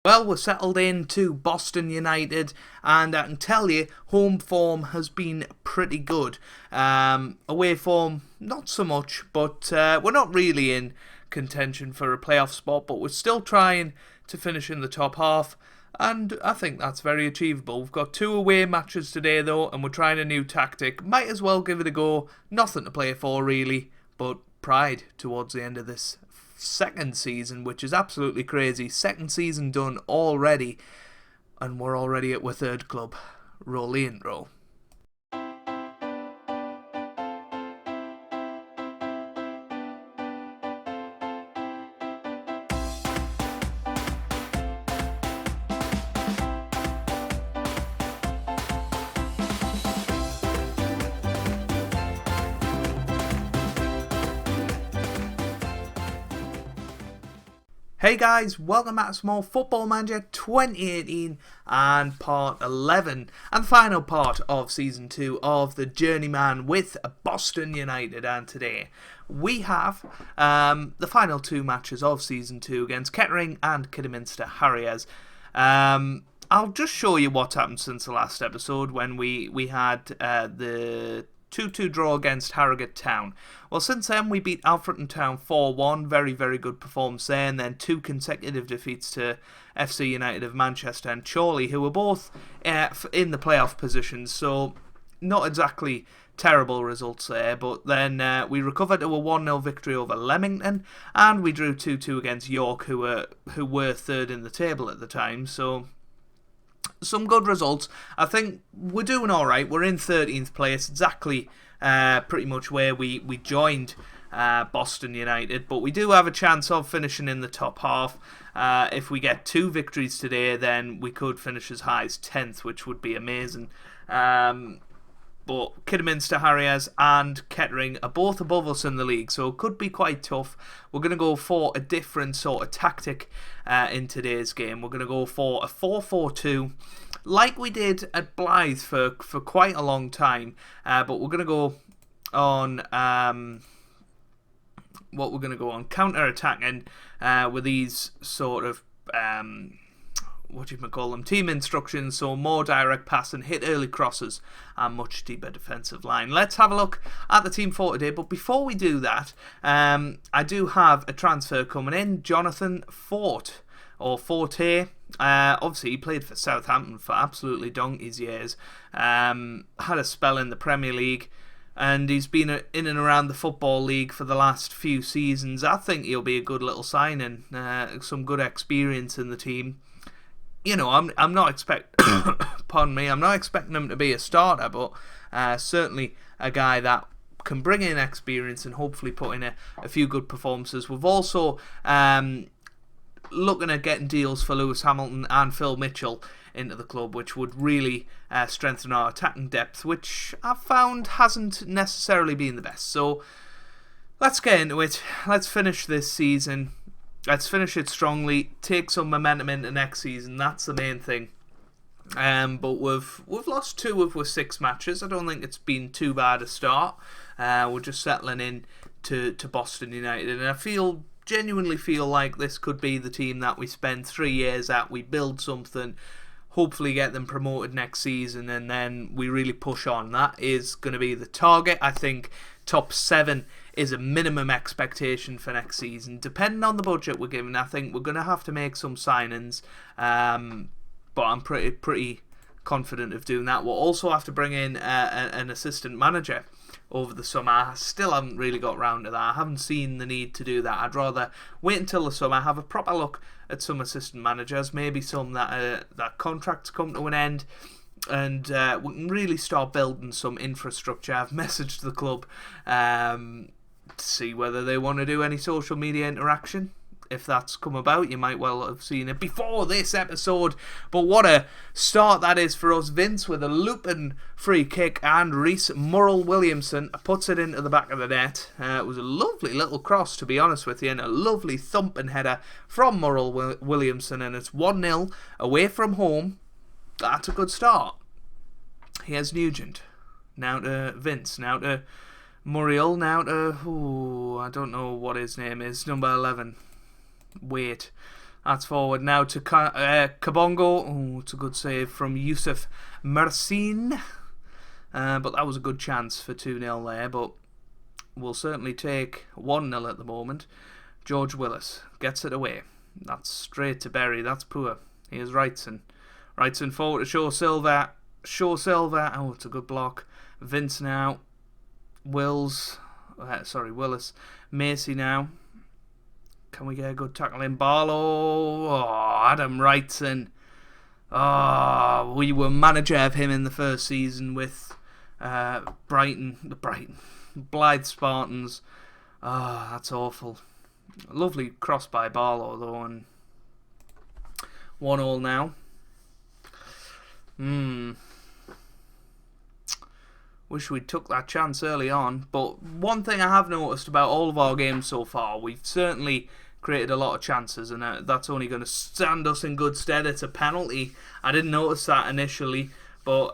Well, we're settled into Boston United, and I can tell you, home form has been pretty good. Away form, not so much, but we're not really in contention for a playoff spot, but we're still trying to finish in the top half, and I think that's very achievable. We've got 2 away matches today, though, and we're trying a new tactic. Might as well give it a go. Nothing to play for, really, but pride towards the end of this second season, which is absolutely crazy. Second season done already, and we're already at our third club. Roll the intro. Hey guys, welcome back to Small Football Manager 2018 and part 11 and the final part of season 2 of the Journeyman with Boston United. And today we have the final 2 matches of season 2 against Kettering and Kidderminster Harriers. I'll just show you what's happened since the last episode when we had the 2-2 draw against Harrogate Town. Well, since then we beat Alfreton Town 4-1, very, very good performance there, and then 2 consecutive defeats to FC United of Manchester and Chorley, who were both in the playoff positions, so not exactly terrible results there, but then we recovered to a 1-0 victory over Leamington, and we drew 2-2 against York, who were third in the table at the time, so some good results. I think we're doing alright. We're in 13th place, exactly pretty much where we joined Boston United, but we do have a chance of finishing in the top half. If we get 2 victories today, then we could finish as high as 10th, which would be amazing. But Kidderminster Harriers and Kettering are both above us in the league, so it could be quite tough. We're going to go for a different sort of tactic in today's game. We're going to go for a 4-4-2, like we did at Blyth for quite a long time. But we're going to go on counter-attacking with these sort of team instructions, so more direct passing, hit early crosses, and much deeper defensive line. Let's have a look at the team for today, but before we do that, I do have a transfer coming in. Jonathan Forte. Obviously he played for Southampton for absolutely donkey's years, had a spell in the Premier League, and he's been in and around the Football League for the last few seasons. I think he'll be a good little signing, some good experience in the team. You know, I'm not pardon me, I'm not expecting him to be a starter, but certainly a guy that can bring in experience and hopefully put in a few good performances. We've also looking at getting deals for Lewis Hamilton and Phil Mitchell into the club, which would really strengthen our attacking depth, which I've found hasn't necessarily been the best. So let's get into it. Let's finish this season. Let's finish it strongly, take some momentum into next season. That's the main thing. But we've lost 2 of our 6 matches. I don't think it's been too bad a start. We're just settling in to Boston United, and I genuinely feel like this could be the team that we spend 3 years at. We build something, hopefully get them promoted next season, and then we really push on. That is going to be the target. I think top 7 is a minimum expectation for next season. Depending on the budget we're given, I think we're going to have to make some signings, but I'm pretty confident of doing that. We'll also have to bring in an assistant manager over the summer. I still haven't really got round to that. I haven't seen the need to do that. I'd rather wait until the summer, have a proper look at some assistant managers, maybe some that contracts come to an end, and we can really start building some infrastructure. I've messaged the club to see whether they want to do any social media interaction. If that's come about, you might well have seen it before this episode. But what a start that is for us. Vince with a looping free kick, and Reese Murrell-Williamson puts it into the back of the net. It was a lovely little cross, to be honest with you, and a lovely thumping header from Murrell-Williamson, and it's 1-0 away from home. That's a good start. Here's Nugent. Now to Vince. Now to Muriel. Now to... I don't know what his name is. Number 11. Wait. That's forward now to Kabongo. Oh, it's a good save from Yusuf Mersin. But that was a good chance for 2-0 there. But we'll certainly take 1-0 at the moment. George Willis gets it away. That's straight to Berry. That's poor. Here's Wrightson. Wrightson forward to Shaw Silva. Oh, it's a good block. Vince now. Willis. Macy now. Can we get a good tackle in? Barlow. Oh, Adam Wrightson. Oh, we were manager of him in the first season with Blyth Spartans. Oh, that's awful. Lovely cross by Barlow though, and 1-1 now. Wish we'd took that chance early on. But one thing I have noticed about all of our games so far, we've certainly created a lot of chances, and that's only going to stand us in good stead. It's a penalty. I didn't notice that initially, but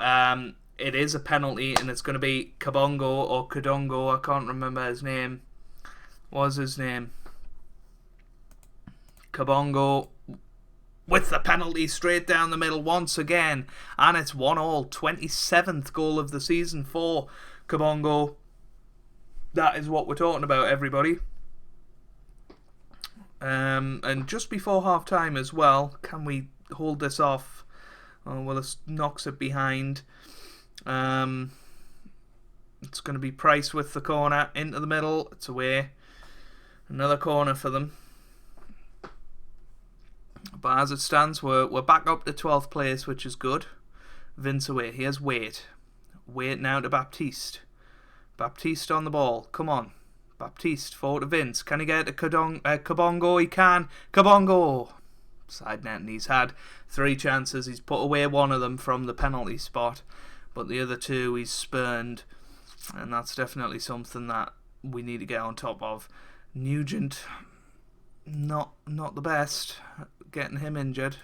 it is a penalty, and it's going to be Kabongo or Kadongo. I can't remember his name. What was his name? Kabongo with the penalty straight down the middle once again, and it's 1-1. 27th goal of the season for Kabongo. That is what we're talking about, everybody. And just before half time as well, can we hold this off? Oh, Willis knocks it behind. It's going to be Price with the corner into the middle. It's away. Another corner for them. But as it stands, we're back up to 12th place, which is good. Vince away. Here's Wade. Wade now to Baptiste. Baptiste on the ball. Come on. Baptiste forward to Vince. Can he get to Kabongo? He can. Kabongo! Side net, and he's had 3 chances. He's put away one of them from the penalty spot, but the other 2 he's spurned, and that's definitely something that we need to get on top of. Nugent, not the best. Getting him injured.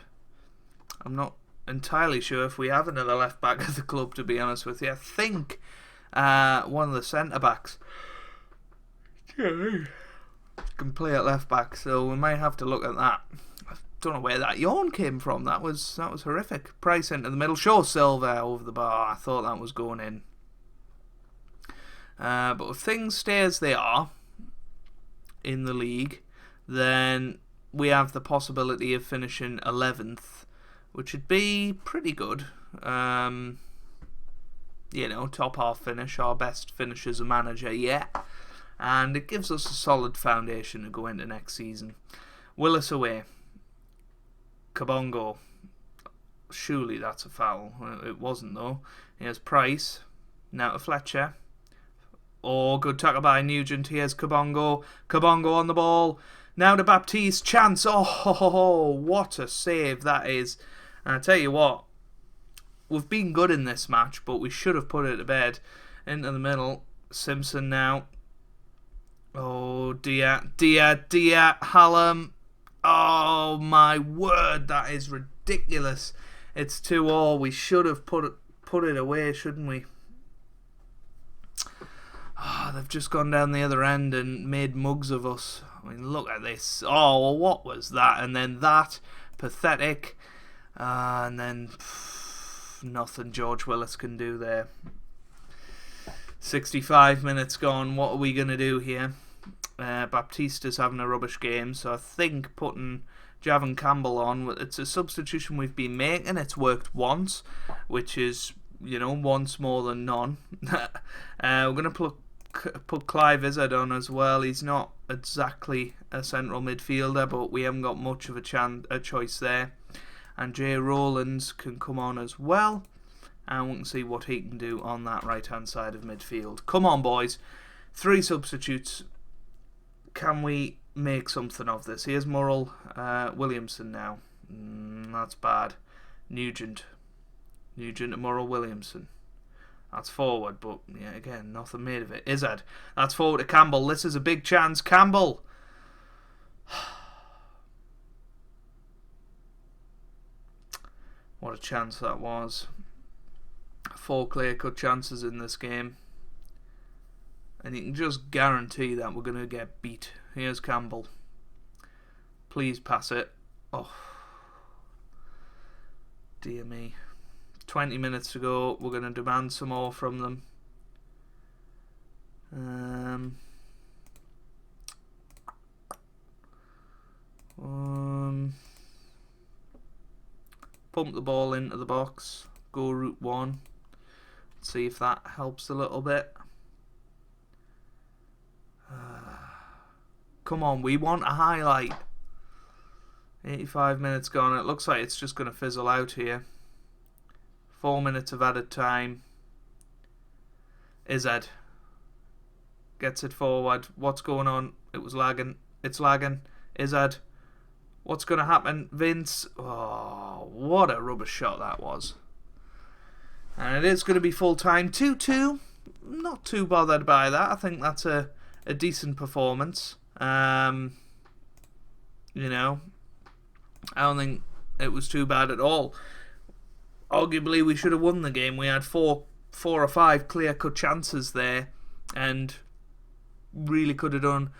I'm not entirely sure if we have another left back at the club, to be honest with you. I think one of the centre backs can play at left back, so we might have to look at that. I don't know where that yawn came from. That was horrific. Price into the middle. Shaw Silva over the bar. I thought that was going in. But if things stay as they are in the league, then we have the possibility of finishing 11th, which would be pretty good. Top half finish, our best finish as a manager yet. And it gives us a solid foundation to go into next season. Willis away. Kabongo. Surely that's a foul. It wasn't though. Here's Price. Now to Fletcher. Oh, good tackle by Nugent. Here's Kabongo. Kabongo on the ball. Now to Baptiste. Chance. Oh, what a save that is. And I tell you what, we've been good in this match, but we should have put it to bed. Into the middle. Simpson now. Oh, dear. Hallam. Oh, my word. That is ridiculous. It's 2-2. We should have put it away, shouldn't we? Oh, they've just gone down the other end and made mugs of us. I mean, look at this. Oh, well, what was that? And then that. Pathetic. And then nothing George Willis can do there. 65 minutes gone. What are we going to do here? Baptista's having a rubbish game, so I think putting Javon Campbell on, it's a substitution we've been making. It's worked once, which is, once more than none. We're going to put Clive Izzard on as well. He's not exactly a central midfielder, but we haven't got much of a choice there. And Jay Rowlands can come on as well, and we can see what he can do on that right hand side of midfield. Come on, boys. 3 substitutes. Can we make something of this? Here's Murrell. Williamson now. That's bad. Nugent and Murrell Williamson. That's forward, but yeah, again, nothing made of it. Izzard. That's forward to Campbell. This is a big chance. Campbell. What a chance that was. 4 clear-cut chances in this game. And you can just guarantee that we're going to get beat. Here's Campbell. Please pass it. Oh, dear me. 20 minutes to go. We're going to demand some more from them. Pump the ball into the box. Go route 1. See if that helps a little bit. Come on, we want a highlight. 85 minutes gone. It looks like it's just going to fizzle out here. 4 minutes of added time. Izad gets it forward. What's going on? It was lagging. It's lagging. Izad. What's going to happen? Vince. Oh, what a rubbish shot that was. And it is going to be full time. 2-2. Not too bothered by that. I think that's a decent performance. You know, I don't think it was too bad at all. Arguably, we should have won the game. We had four or five clear-cut chances there, and really could have done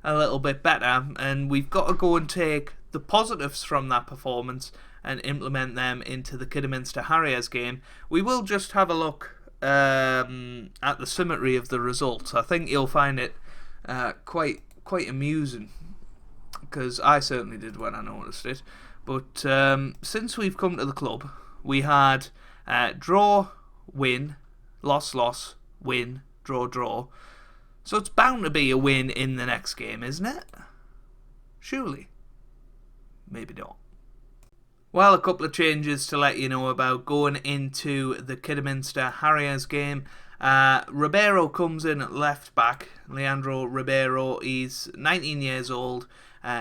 a little bit better. And we've got to go and take the positives from that performance and implement them into the Kidderminster Harriers game. We will just have a look at the summary of the results. I think you'll find it quite amusing, because I certainly did when I noticed it. But since we've come to the club, we had draw, win, loss, win, draw. So it's bound to be a win in the next game, isn't it? Surely. Maybe not. Well, a couple of changes to let you know about going into the Kidderminster Harriers game. Ribeiro comes in at left back. Leandro Ribeiro, he's 19 years old.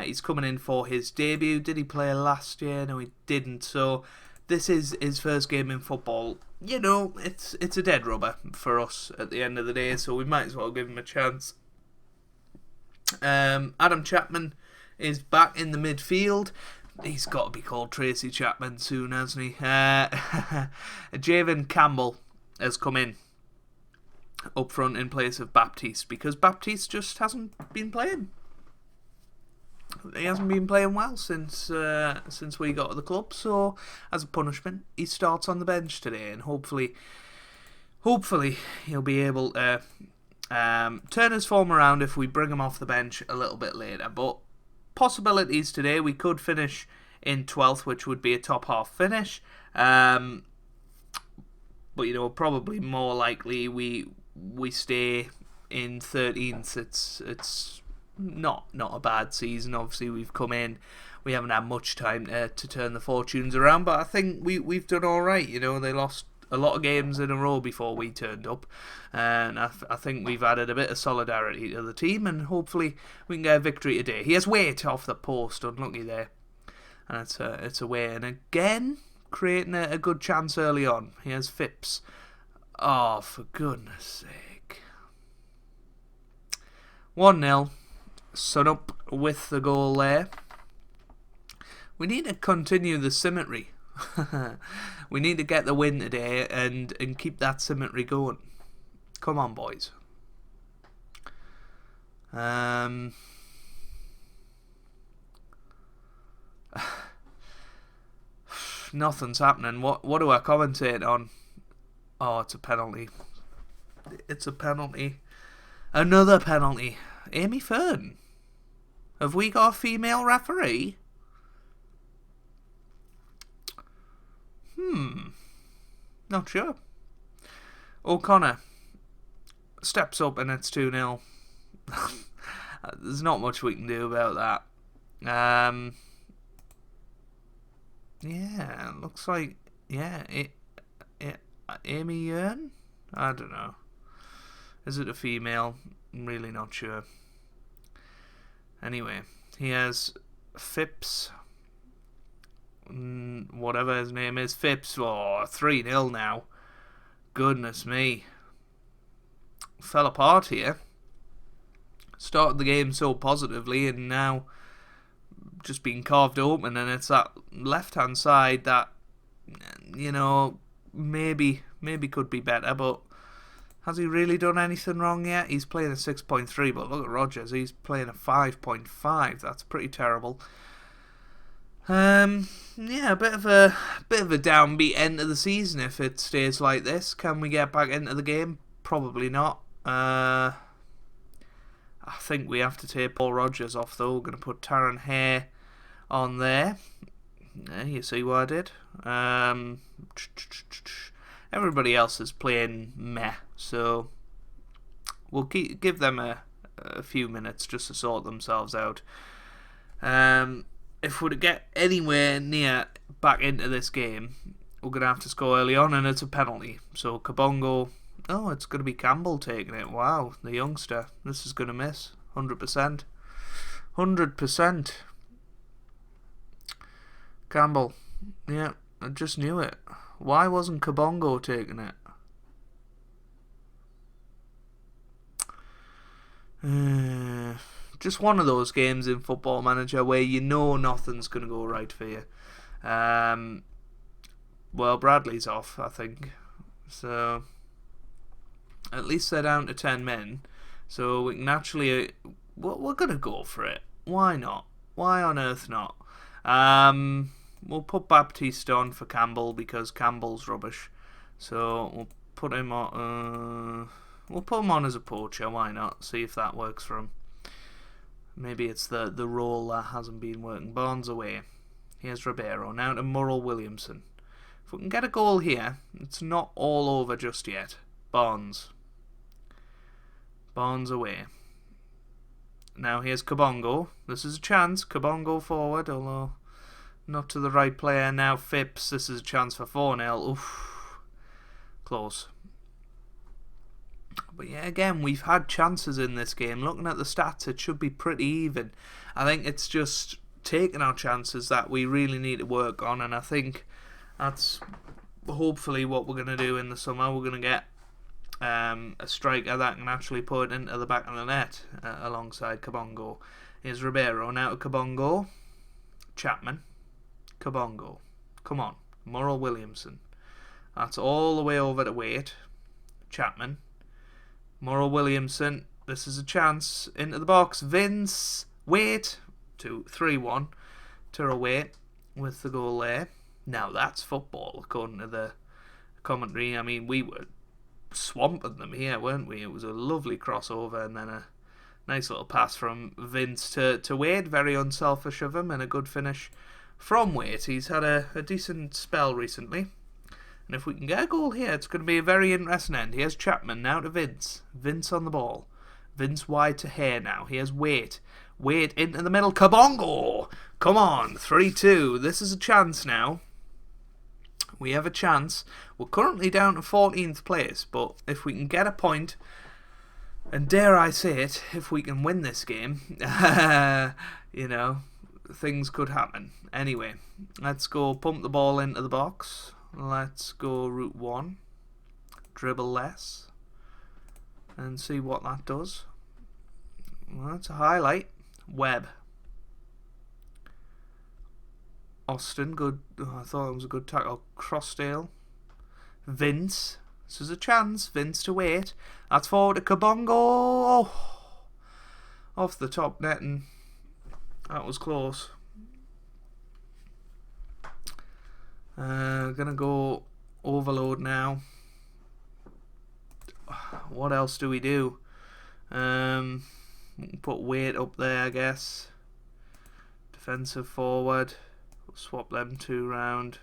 He's coming in for his debut. Did he play last year? No, he didn't. So this is his first game in football. You know, it's a dead rubber for us at the end of the day, so we might as well give him a chance. Adam Chapman is back in the midfield. He's got to be called Tracy Chapman soon, hasn't he? Javen Campbell has come in up front in place of Baptiste, because Baptiste just hasn't been playing. He hasn't been playing well since we got to the club, so as a punishment, he starts on the bench today, and hopefully he'll be able to turn his form around if we bring him off the bench a little bit later. But possibilities today, we could finish in 12th, which would be a top half finish, but you know, probably more likely we stay in 13th. It's not a bad season. Obviously, we've come in, we haven't had much time to turn the fortunes around, but I think we've done all right. You know, they lost a lot of games in a row before we turned up, and I think we've added a bit of solidarity to the team, and hopefully we can get a victory today. He has weight off the post, unlucky there, and it's away, and again creating a good chance early on. He has Phipps. Oh, for goodness sake. 1-0. Sun up with the goal there. We need to continue the symmetry. We need to get the win today and keep that symmetry going. Come on, boys. Nothing's happening. What do I commentate on? Oh, it's a penalty. It's a penalty. Another penalty. Amy Fern. Have we got a female referee? Not sure. O'Connor steps up and it's 2-0. There's not much we can do about that. Yeah, it looks like, yeah, Amy Yearn? I don't know. Is it a female? I'm really not sure. Anyway, he has Phipps, whatever his name is, Phipps. Oh, 3-0 now. Goodness me. Fell apart here. Started the game so positively, and now just being carved open, and it's that left-hand side that, you know, maybe could be better, but has he really done anything wrong yet? He's playing a 6.3, but look at Rogers, he's playing a 5.5. That's pretty terrible. Yeah, a bit of a downbeat end of the season if it stays like this. Can we get back into the game? Probably not. I think we have to take Paul Rogers off though. We're going to put Taron Hare on there. Yeah, you see what I did? Everybody else is playing meh, so we'll give them a few minutes just to sort themselves out. If we're to get anywhere near back into this game, we're going to have to score early on, and it's a penalty. So Kabongo, it's going to be Campbell taking it. Wow, the youngster. This is going to miss. 100%. 100%. Campbell. Yeah, I just knew it. Why wasn't Kabongo taking it? Just one of those games in Football Manager where you know nothing's going to go right for you. Well, Bradley's off, I think. So, at least they're down to 10 men. So, we can actually... we're going to go for it. Why not? Why on earth not? We'll put Baptiste on for Campbell because Campbell's rubbish. So, we'll put him on... we'll put him on as a poacher. Why not? See if that works for him. Maybe it's the role that hasn't been working. Barnes away. Here's Ribeiro. Now to Murrell Williamson. If we can get a goal here, it's not all over just yet. Barnes. Barnes away. Now here's Kabongo. This is a chance. Kabongo forward, although not to the right player. Now Phipps. This is a chance for 4-0. Oof. Close. But yeah, again, we've had chances in this game. Looking at the stats, it should be pretty even. I think it's just taking our chances that we really need to work on, and I think that's hopefully what we're going to do in the summer. We're going to get a striker that can actually put it into the back of the net alongside Kabongo. Here's Ribeiro. Now to Kabongo. Chapman. Kabongo. Come on. Murrell Williamson. That's all the way over to Waite. Chapman. Murrell Williamson, this is a chance, into the box, Vince, Waite, 3-1, Tyrrell Waite with the goal there. Now that's football, according to the commentary. I mean, we were swamping them here, weren't we? It was a lovely crossover and then a nice little pass from Vince to Waite, very unselfish of him, and a good finish from Waite. He's had a decent spell recently. And if we can get a goal here, it's going to be a very interesting end. Here's Chapman, now to Vince. Vince on the ball. Vince wide to Hare now. Here's Waite. Waite into the middle. Kabongo! Come on, 3-2. This is a chance now. We have a chance. We're currently down to 14th place, but if we can get a point, and dare I say it, if we can win this game, you know, things could happen. Anyway, let's go pump the ball into the box. Let's go route 1, dribble less, and see what that does. Well, that's a highlight. Webb. Austin, good. Oh, I thought it was a good tackle. Crossdale. Vince. This is a chance. Vince to Waite. That's forward to Kabongo. Oh, off the top net, and that was close. Gonna go overload now. What else do we do? We can put Waite up there, I guess. Defensive forward. We'll swap them two round.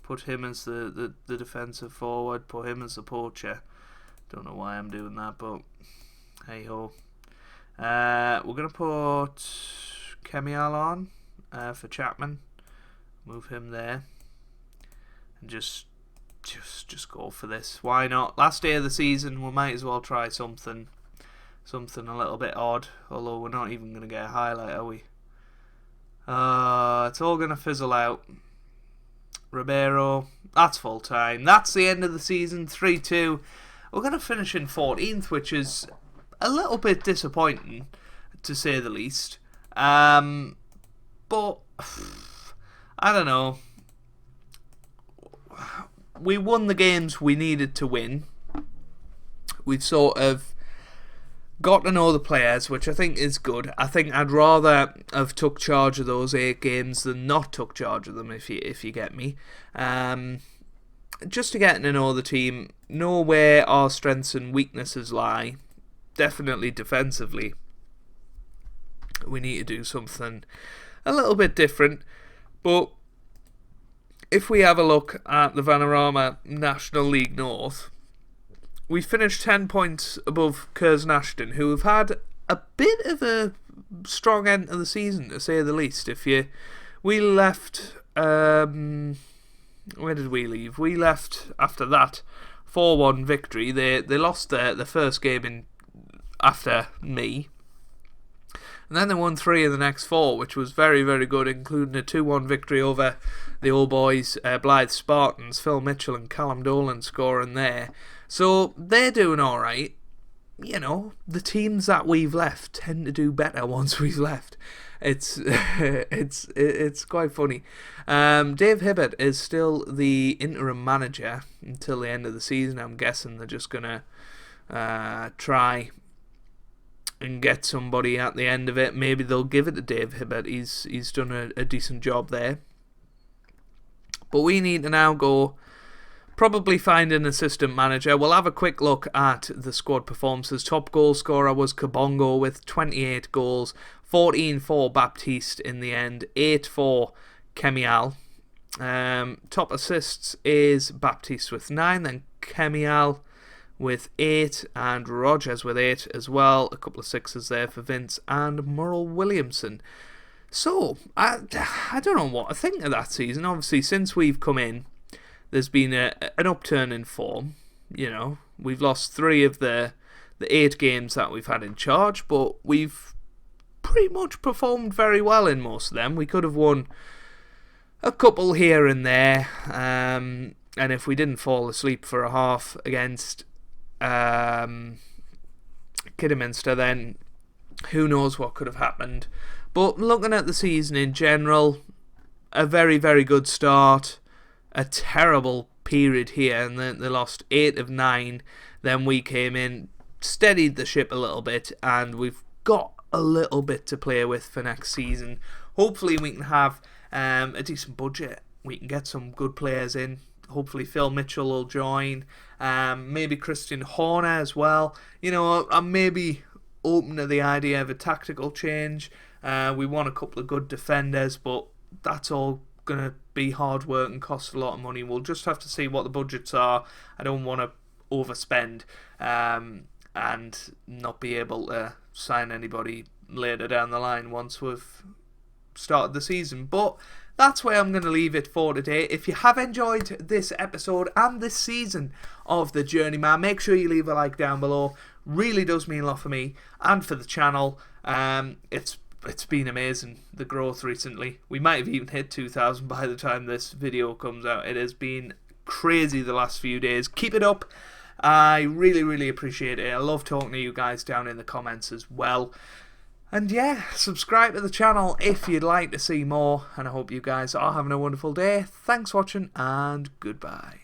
Put him as the defensive forward. Put him as the poacher. Don't know why I'm doing that, but hey ho. We're gonna put Kemial on for Chapman. Move him there. And just go for this. Why not? Last day of the season, we might as well try something a little bit odd. Although we're not even going to get a highlight, are we? It's all going to fizzle out. Ribeiro, that's full time. That's the end of the season, 3-2. We're going to finish in 14th, which is a little bit disappointing, to say the least. But I don't know. We won the games we needed to win. We've sort of got to know the players, which I think is good. I think I'd rather have took charge of those 8 games than not took charge of them, if you get me. Just to get to know the team, know where our strengths and weaknesses lie. Definitely defensively, we need to do something a little bit different. But if we have a look at the Vanarama National League North, we finished 10 points above Curzon Ashton, who have had a bit of a strong end of the season, to say the least. We left, where did we leave? We left after that 4-1 victory. They lost the first game after me, and then they won 3 of the next 4, which was very, very good, including a 2-1 victory over the old boys, Blyth Spartans, Phil Mitchell and Callum Dolan scoring there. So they're doing alright. You know, the teams that we've left tend to do better once we've left. It's quite funny. Dave Hibbert is still the interim manager until the end of the season. I'm guessing they're just going to try and get somebody at the end of it. Maybe they'll give it to Dave Hibbert. He's done a decent job there. But we need to now go probably find an assistant manager. We'll have a quick look at the squad performances. Top goal scorer was Kabongo with 28 goals, 14 for Baptiste in the end, 8 for Kemial. Top assists is Baptiste with 9, then Kemial with 8, and Rogers with 8 as well. A couple of 6s there for Vince and Murrell Williamson. So, I don't know what I think of that season. Obviously, since we've come in, there's been an upturn in form. You know, we've lost 3 of the 8 games that we've had in charge, but we've pretty much performed very well in most of them. We could have won a couple here and there, and if we didn't fall asleep for a half against Kidderminster, then who knows what could have happened. But looking at the season in general, a very, very good start. A terrible period here, and then they lost 8 of 9. Then we came in, steadied the ship a little bit, and we've got a little bit to play with for next season. Hopefully we can have a decent budget. We can get some good players in. Hopefully Phil Mitchell will join. Maybe Christian Horner as well. You know, I'm maybe open to the idea of a tactical change. We want a couple of good defenders, but that's all going to be hard work and cost a lot of money. We'll just have to see what the budgets are. I don't want to overspend and not be able to sign anybody later down the line once we've started the season. But that's where I'm going to leave it for today. If you have enjoyed this episode and this season of The Journeyman, make sure you leave a like down below. Really does mean a lot for me and for the channel. It's been amazing, the growth recently. We might have even hit 2,000 by the time this video comes out. It has been crazy the last few days. Keep it up. I really, really appreciate it. I love talking to you guys down in the comments as well. And yeah, subscribe to the channel if you'd like to see more. And I hope you guys are having a wonderful day. Thanks for watching and goodbye.